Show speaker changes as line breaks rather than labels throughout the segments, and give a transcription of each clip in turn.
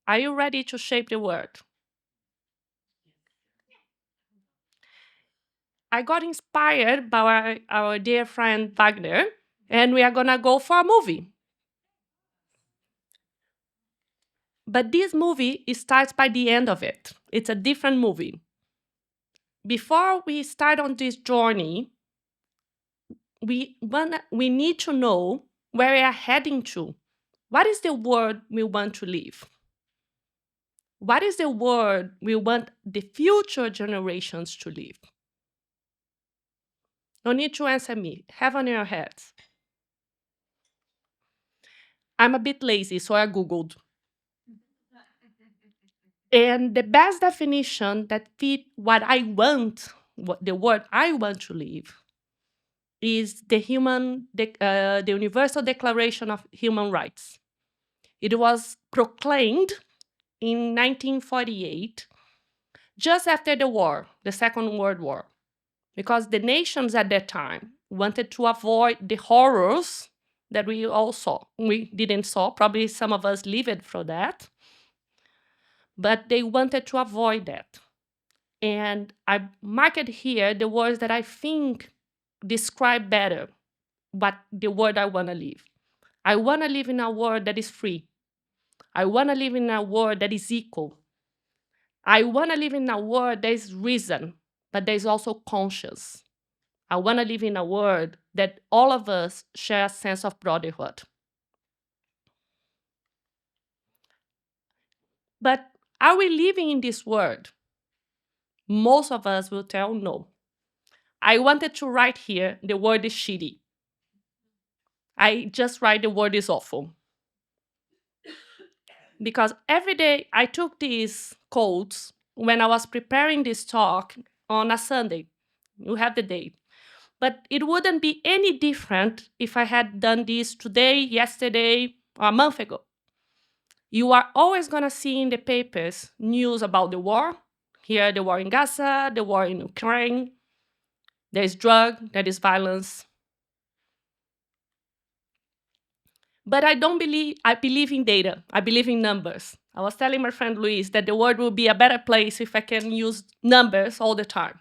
Are you ready to shape the world? I got inspired by our dear friend Wagner, and we are going to go for a movie. But this movie, it starts by the end of it. It's a different movie. Before we start on this journey, we need to know where we are heading to. What is the world we want to live? What is the world we want the future generations to live? No need to answer me. Have on your heads. I'm a bit lazy, so I Googled. And the best definition that fit what I want, what the world I want to live, is the Universal Declaration of Human Rights. It was proclaimed in 1948, just after the war, the Second World War, because the nations at that time wanted to avoid the horrors that we all saw. We didn't saw, probably some of us lived through that, but they wanted to avoid that. And I marked here the words that I think describe better what the world I want to live. I want to live in a world that is free. I want to live in a world that is equal. I want to live in a world that is reason, but that is also conscious. I want to live in a world that all of us share a sense of brotherhood. But are we living in this world? Most of us will tell no. I wanted to write here, the word is shitty. I just write the word is awful. Because every day I took these quotes when I was preparing this talk on a Sunday. You have the date. But it wouldn't be any different if I had done this today, yesterday, or a month ago. You are always going to see in the papers news about the war. Here, the war in Gaza, the war in Ukraine. There is drug, there is violence. But I believe in data. I believe in numbers. I was telling my friend Luis that the world will be a better place if I can use numbers all the time.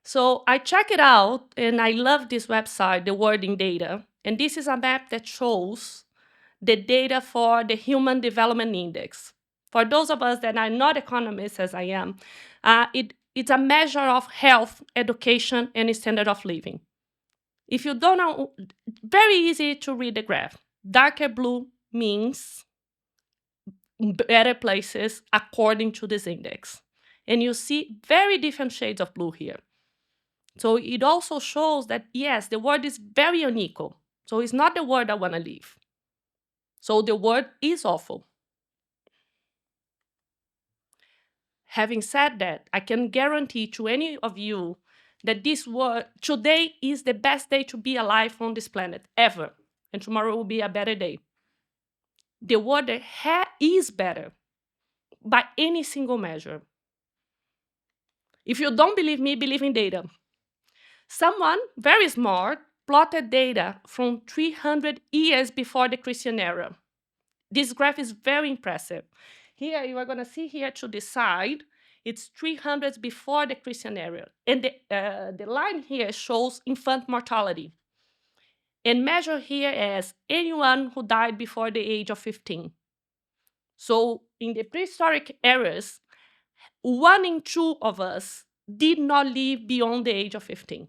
So I check it out, and I love this website, the World in Data. And this is a map that shows the data for the Human Development Index. For those of us that are not economists, as I am, it's a measure of health, education, and standard of living. If you don't know, very easy to read the graph. Darker blue means better places according to this index. And you see very different shades of blue here. So it also shows that, yes, the world is very unequal. So it's not the world I want to live. So the world is awful. Having said that, I can guarantee to any of you that this world, today is the best day to be alive on this planet, ever. And tomorrow will be a better day. The world is better by any single measure. If you don't believe me, believe in data. Someone very smart plotted data from 300 years before the Christian era. This graph is very impressive. Here, you are going to see here to the side, it's 300 before the Christian era. And the line here shows infant mortality. And measure here as anyone who died before the age of 15. So in the prehistoric eras, 1 in 2 of us did not live beyond the age of 15.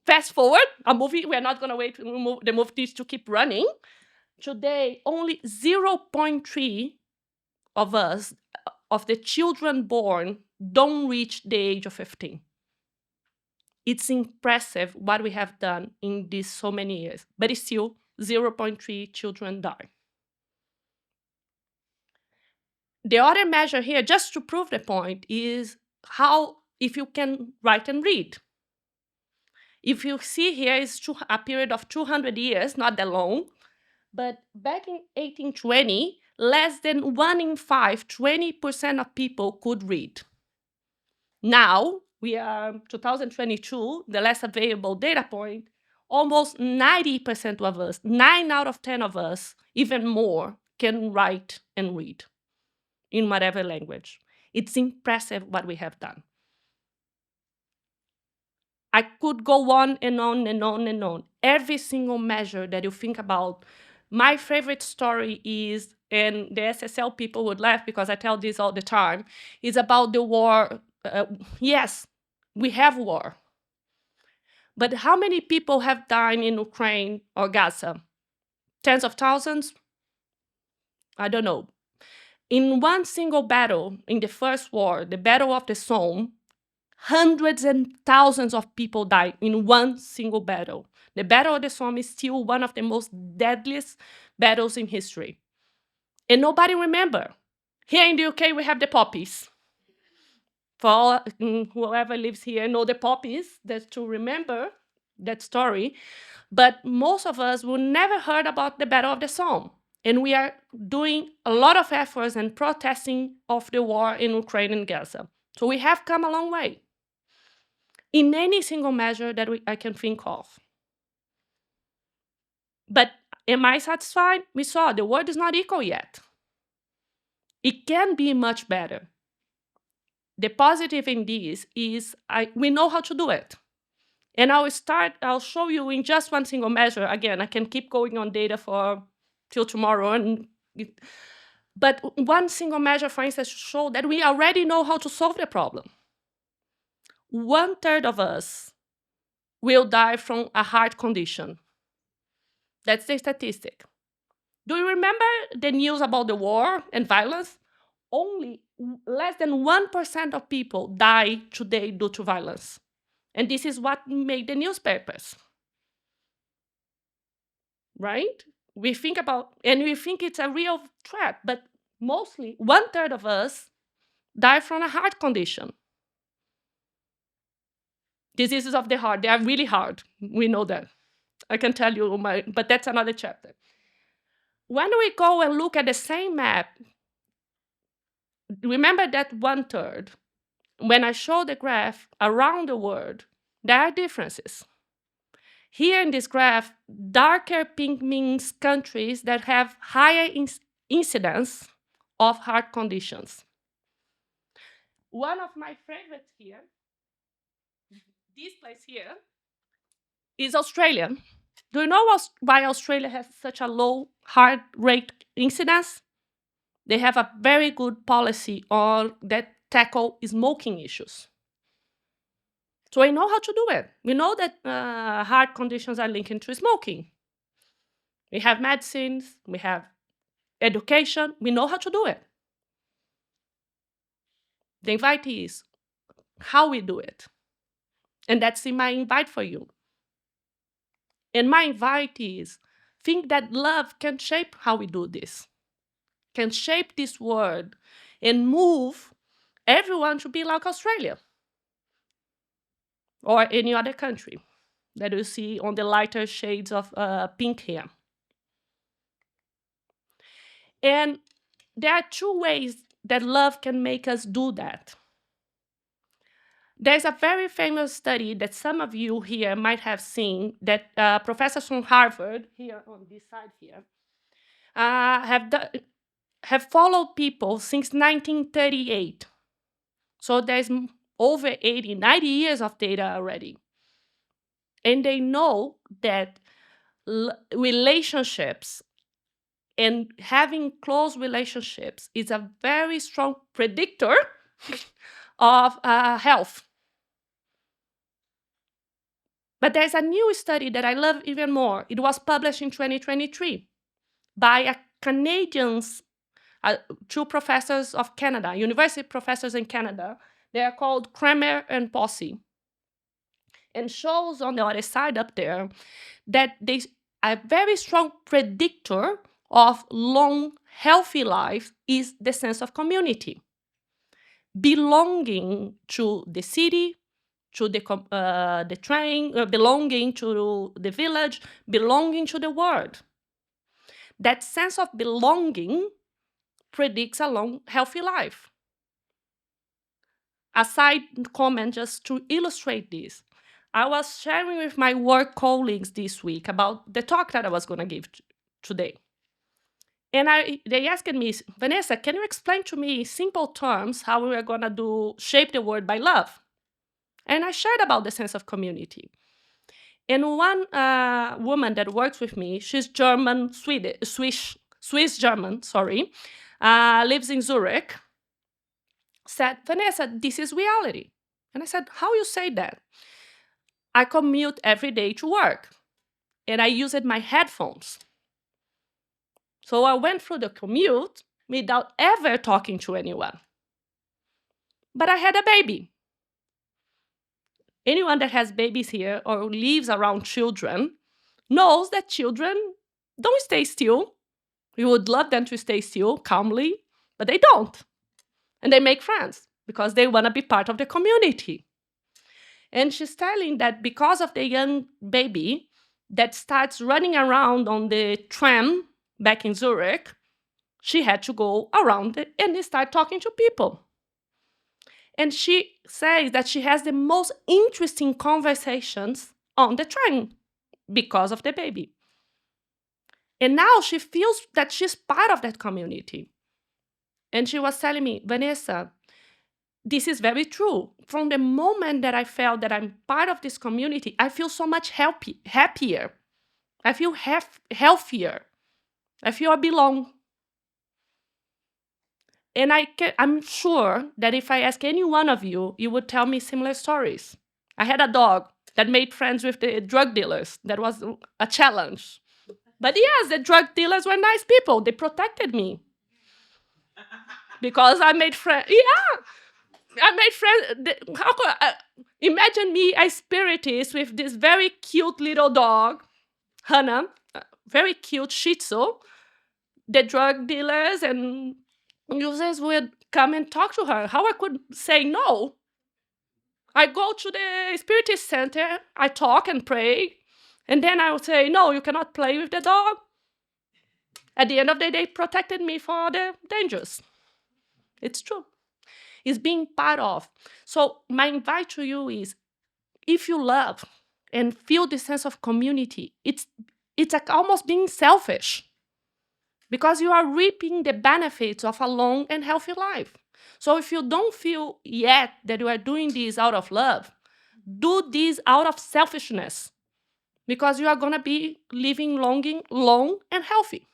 Fast forward, a movie, we're not going to wait for the movie to keep running. Today, only 0.3 of us, of the children born, don't reach the age of 15. It's impressive what we have done in these so many years, but it's still 0.3 children die. The other measure here, just to prove the point, is how, if you can write and read. If you see here, it's a period of 200 years, not that long, but back in 1820, less than 1 in 5, 20% of people could read. Now, we are 2022, the last available data point, almost 90% of us, 9 out of 10 of us, even more, can write and read in whatever language. It's impressive what we have done. I could go on and on and on and on. Every single measure that you think about. My favorite story is, and the SSL people would laugh because I tell this all the time, is about the war. Yes, we have war. But how many people have died in Ukraine or Gaza? Tens of thousands? I don't know. In one single battle, in the First War, the Battle of the Somme, hundreds and thousands of people died in one single battle. The Battle of the Somme is still one of the most deadliest battles in history. And nobody remember. Here in the UK, we have the poppies. For all, whoever lives here know the poppies, that's to remember that story. But most of us will never heard about the Battle of the Somme. And we are doing a lot of efforts and protesting of the war in Ukraine and Gaza. So we have come a long way in any single measure that I can think of. But am I satisfied? We saw the world is not equal yet. It can be much better. The positive in this is we know how to do it. And I'll show you in just one single measure. Again, I can keep going on data till tomorrow. But one single measure, for instance, to show that we already know how to solve the problem. 1/3 of us will die from a heart condition. That's the statistic. Do you remember the news about the war and violence? Only less than 1% of people die today due to violence. And this is what made the newspapers. Right? We think it's a real threat, but mostly 1/3 of us die from a heart condition. Diseases of the heart, they are really hard. We know that. I can tell you, but that's another chapter. When we go and look at the same map, remember that 1/3. When I show the graph around the world, there are differences. Here in this graph, darker pink means countries that have higher incidence of heart conditions. One of my favorites here, this place here, is Australia. Do you know why Australia has such a low heart rate incidence? They have a very good policy on that tackle smoking issues. So we know how to do it. We know that heart conditions are linked to smoking. We have medicines, we have education, we know how to do it. The invite is how we do it. And that's in my invite for you. And my invite is think that love can shape how we do this, can shape this world and move everyone to be like Australia or any other country that you see on the lighter shades of pink here. And there are two ways that love can make us do that. There's a very famous study that some of you here might have seen that professors from Harvard, here on this side here, have followed people since 1938. So there's over 80, 90 years of data already. And they know that relationships and having close relationships is a very strong predictor of health. But there's a new study that I love even more. It was published in 2023 by a Canadians, two professors of Canada, university professors in Canada. They are called Kramer and Posse. And shows on the other side up there that they a very strong predictor of long, healthy life is the sense of community. Belonging to the city, to the train, belonging to the village, belonging to the world. That sense of belonging predicts a long, healthy life. A side comment just to illustrate this. I was sharing with my work colleagues this week about the talk that I was going to give today. And they asked me, Vanessa, can you explain to me in simple terms how we are going to shape the world by love? And I shared about the sense of community. And one woman that works with me, she's German, Swiss German, lives in Zurich, said, Vanessa, this is reality. And I said, how you say that? I commute every day to work, and I used my headphones. So I went through the commute without ever talking to anyone. But I had a baby. Anyone that has babies here or lives around children knows that children don't stay still. We would love them to stay still calmly, but they don't. And they make friends because they want to be part of the community. And she's telling that because of the young baby that starts running around on the tram back in Zurich, she had to go around it and start talking to people. And she says that she has the most interesting conversations on the train because of the baby. And now she feels that she's part of that community. And she was telling me, Vanessa, this is very true. From the moment that I felt that I'm part of this community, I feel so much happier. I feel healthier. I feel I belong. And I'm sure that if I ask any one of you, you would tell me similar stories. I had a dog that made friends with the drug dealers. That was a challenge. But yes, the drug dealers were nice people. They protected me. Because I made friends. Yeah, I made friends. Imagine me, a spiritist, with this very cute little dog, Hannah, very cute Shih Tzu. The drug dealers and users would come and talk to her. How I could say no? I go to the spiritist center, I talk and pray, and then I would say, no, you cannot play with the dog. At the end of the day, they protected me for the dangers. It's true. It's being part of. So my invite to you is, if you love and feel the sense of community, it's like almost being selfish, because you are reaping the benefits of a long and healthy life. So if you don't feel yet that you are doing this out of love, do this out of selfishness, because you are going to be living long and healthy.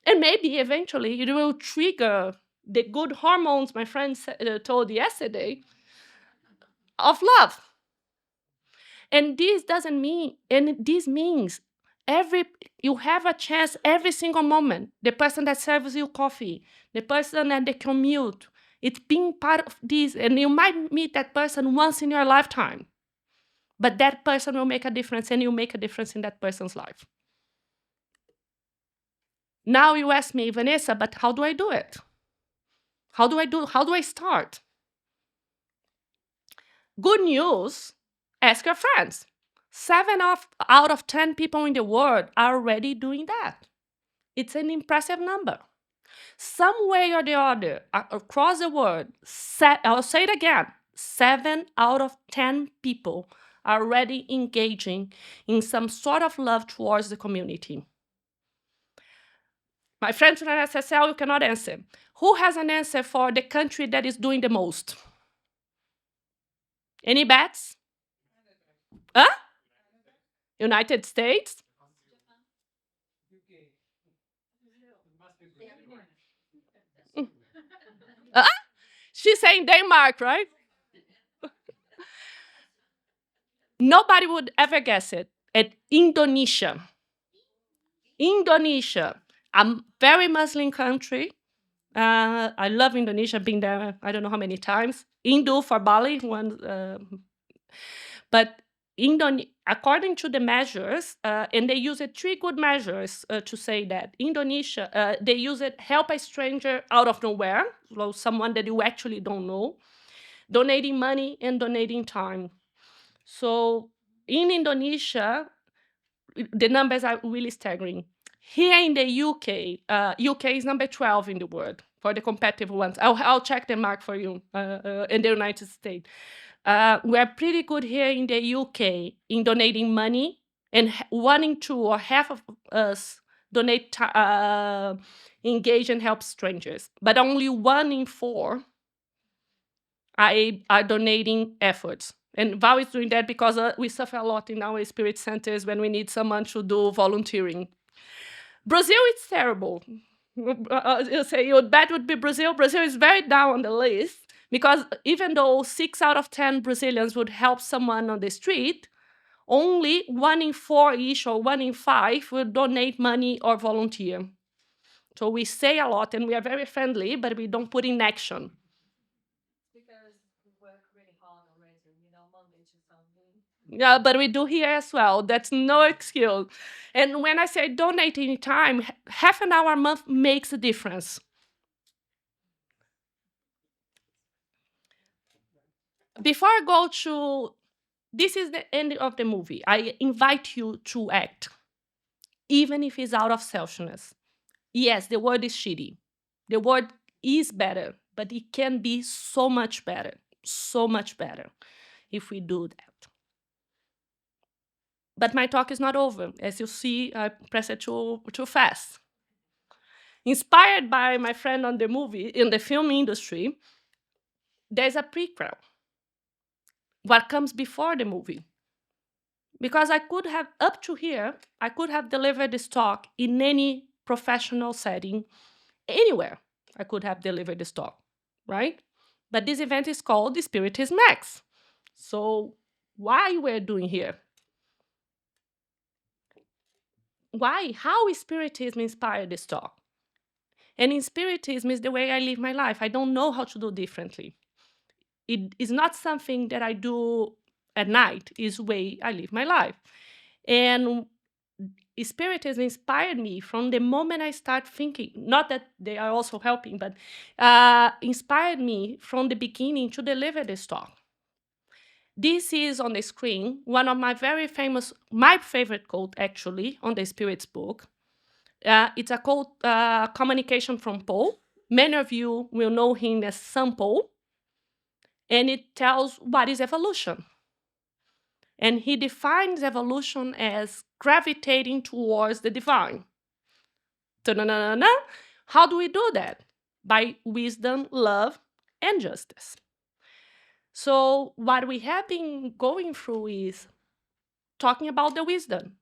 And maybe eventually it will trigger the good hormones my friend told yesterday of love. And this means you have a chance every single moment. The person that serves you coffee, the person at the commute, it's being part of this. And you might meet that person once in your lifetime, but that person will make a difference, and you make a difference in that person's life. Now you ask me, Vanessa, but how do I do it? How do I start? Good news, ask your friends. 7 out of 10 people in the world are already doing that. It's an impressive number. Some way or the other, across the world, I'll say it again, 7 out of 10 people are already engaging in some sort of love towards the community. My friend from SSL, you cannot answer. Who has an answer for the country that is doing the most? Any bets? Huh? United States? She's saying Denmark, right? Nobody would ever guess it. At Indonesia. Indonesia, a very Muslim country. I love Indonesia. I've been there, I don't know how many times. Hindu for Bali. But according to the measures, and they use 3 good measures to say that. Indonesia, they use it, help a stranger out of nowhere, so someone that you actually don't know, donating money and donating time. So in Indonesia, the numbers are really staggering. Here in the UK is number 12 in the world for the competitive ones. I'll check the mark for you in the United States. We're pretty good here in the UK in donating money, and 1 in 2 or half of us donate, engage and help strangers. But only 1 in 4 are donating efforts. And Val is doing that because we suffer a lot in our spirit centers when we need someone to do volunteering. Brazil is terrible. You say that would be Brazil. Brazil is very down on the list because even though 6 out of 10 Brazilians would help someone on the street, only 1 in 4-ish or 1 in 5 will donate money or volunteer. So we say a lot and we are very friendly, but we don't put in action. Yeah, but we do here as well. That's no excuse. And when I say donate any time, half an hour a month makes a difference. Before I go to, this is the end of the movie. I invite you to act, even if it's out of selfishness. Yes, the world is shitty. The world is better, but it can be so much better if we do that. But my talk is not over. As you see, I press it too fast. Inspired by my friend on the movie, in the film industry, there's a prequel. What comes before the movie? Because I could have, up to here, I could have delivered this talk in any professional setting, anywhere I could have delivered this talk, right? But this event is called the SPIRITISMx. So why we're doing here? Why? How is Spiritism inspired this talk? And in Spiritism is the way I live my life. I don't know how to do differently. It is not something that I do at night. It's the way I live my life. And Spiritism inspired me from the moment I start thinking, not that they are also helping, but inspired me from the beginning to deliver this talk. This is on the screen, one of my very famous, my favorite quote actually, on the Spirits book. It's a quote, Communication from Paul. Many of you will know him as St. Paul. And it tells what is evolution. And he defines evolution as gravitating towards the divine. Ta-na-na-na-na. How do we do that? By wisdom, love, and justice. So what we have been going through is talking about the wisdom.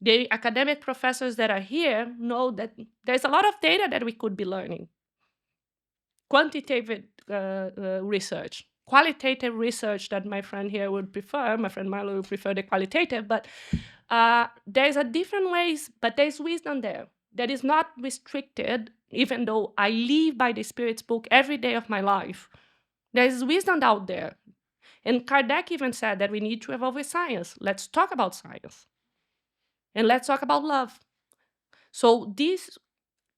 The academic professors that are here know that there's a lot of data that we could be learning. Quantitative research, qualitative research that my friend here would prefer, my friend Marlo would prefer the qualitative, but there's a different ways, but there's wisdom there that is not restricted, even though I live by the Spirit's book every day of my life. There's wisdom out there. And Kardec even said that we need to evolve with science. Let's talk about science. And let's talk about love. So this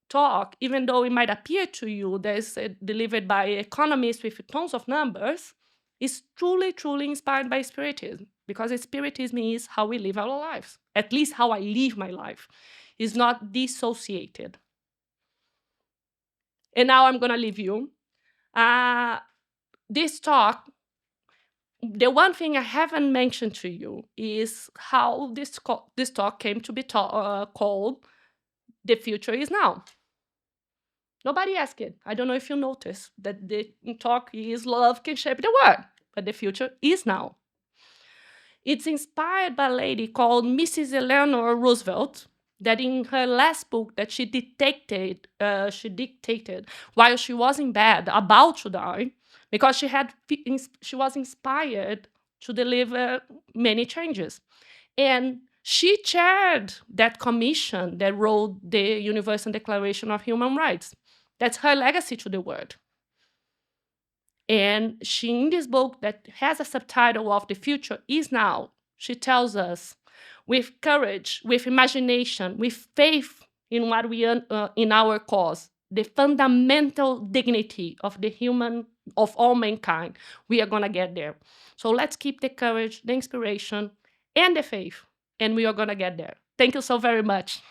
talk, even though it might appear to you that it's delivered by economists with tons of numbers, is truly, truly inspired by Spiritism. Because Spiritism is how we live our lives. At least how I live my life. It's not dissociated. And now I'm going to leave you. This talk, the one thing I haven't mentioned to you is how this talk came to be called The Future Is Now. Nobody asked it. I don't know if you noticed that the talk is Love Can Shape the World, but the future is now. It's inspired by a lady called Mrs. Eleanor Roosevelt, that in her last book that she dictated while she was in bed, about to die, because she was inspired to deliver many changes. And she chaired that commission that wrote the Universal Declaration of Human Rights. That's her legacy to the world. And she, in this book that has a subtitle of The Future Is Now, she tells us, with courage, with imagination, with faith in what we in our cause, the fundamental dignity of the human, of all mankind, we are going to get there. So let's keep the courage, the inspiration, and the faith, and we are going to get there. Thank you so very much.